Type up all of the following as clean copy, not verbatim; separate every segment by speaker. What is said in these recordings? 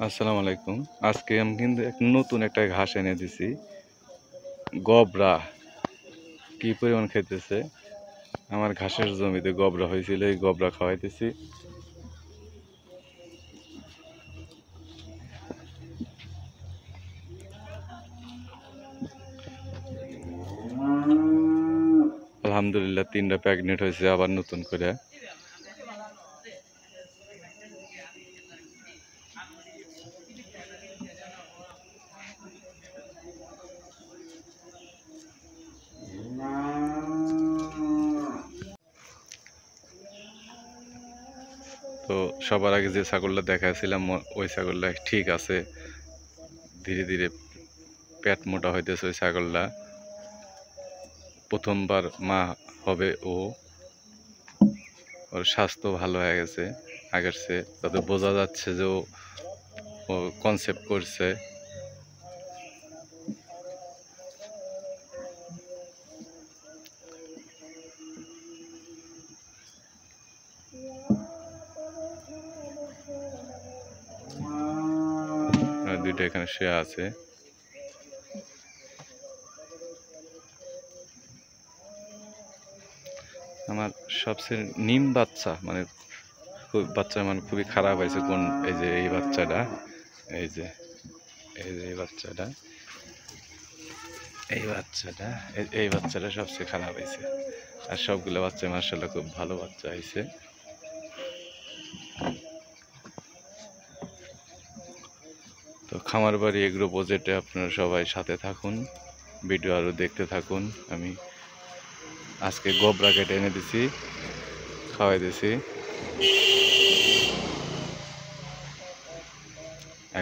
Speaker 1: আসসালামু আলাইকুম। আজকে আমি কিন্তু নতুন একটা ঘাস এনে দিছি। গবরা কি পরিমাণ খাইতেছে। আমার ঘাসের জমিতে গবরা হয়েছিল, এই গবরা খাওয়াইতেছি। আলহামদুলিল্লাহ 3টা প্রেগনেন্ট হয়েছে আবার নতুন করে। তো সবার আগে যে ছাগলটা দেখাছিলাম ওই ছাগলটা ঠিক আছে, ধীরে ধীরে পেট মোটা হইতেছে। ওই ছাগলটা প্রথমবার মা হবে, ওর স্বাস্থ্য ভালো হয়ে গেছে আগের চেয়ে। তাতে বোঝা যাচ্ছে যে ও কনসেপ্ট করছে। দুইটা এখানে শুয়ে আছে। আমার সবচেয়ে নিম বাচ্চা মানে বাচ্চা মানে খুবই খারাপ হয়েছে। কোন এই যে এই বাচ্চাটা, এই যে এই বাচ্চাটা, এই বাচ্চাটা সবচেয়ে খারাপ হয়েছে। আর সবগুলো বাচ্চা মাশাআল্লাহ খুব ভালো বাচ্চা হয়েছে। তো খামার বাড়ি এগ্রো প্রজেক্টে আপনারা সবাই সাথে থাকুন, ভিডিও আরও দেখতে থাকুন। আমি আজকে গোবরা কেটে এনে দিছি, খাওয়াই দিছি।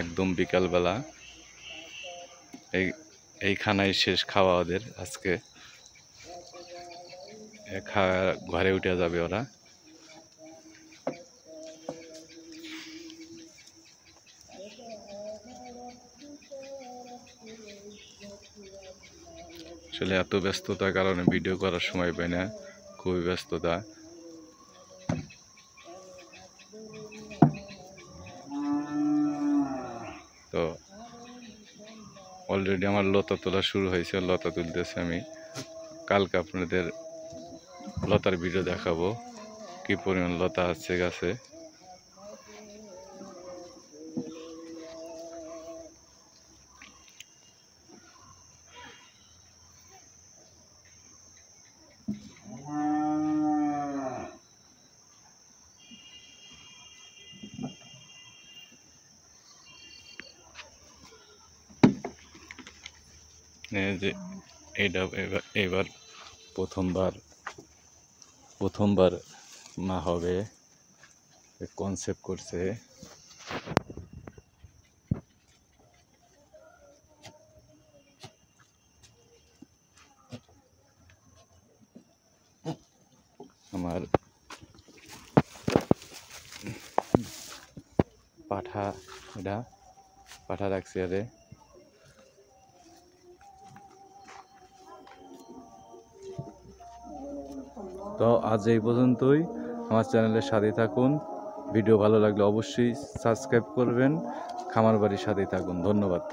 Speaker 1: একদম বিকালবেলা এইখানাই শেষ খাওয়া ওদের আজকে। ঘরে উঠে যাবে ওরা। আসলে এত ব্যস্ততার কারণে ভিডিও করার সময় পাই না, খুবই ব্যস্ততা। তো অলরেডি আমার লতা তোলা শুরু হয়েছে, লতা তুলতেছে আমি। কালকে আপনাদের লতার ভিডিও দেখাবো, কি পরিমাণ লতা আছে গাছে। যে এইটা এবার প্রথমবার মা হবে, কনসেপ্ট করছে। আমার পাঠা রাখছি আরে। তো আজ এই পর্যন্তই। আমার চ্যানেলের সাথে থাকুন, ভিডিও ভালো লাগলে অবশ্যই সাবস্ক্রাইব করবেন। খামার বাড়ির সাথেই থাকুন। ধন্যবাদ।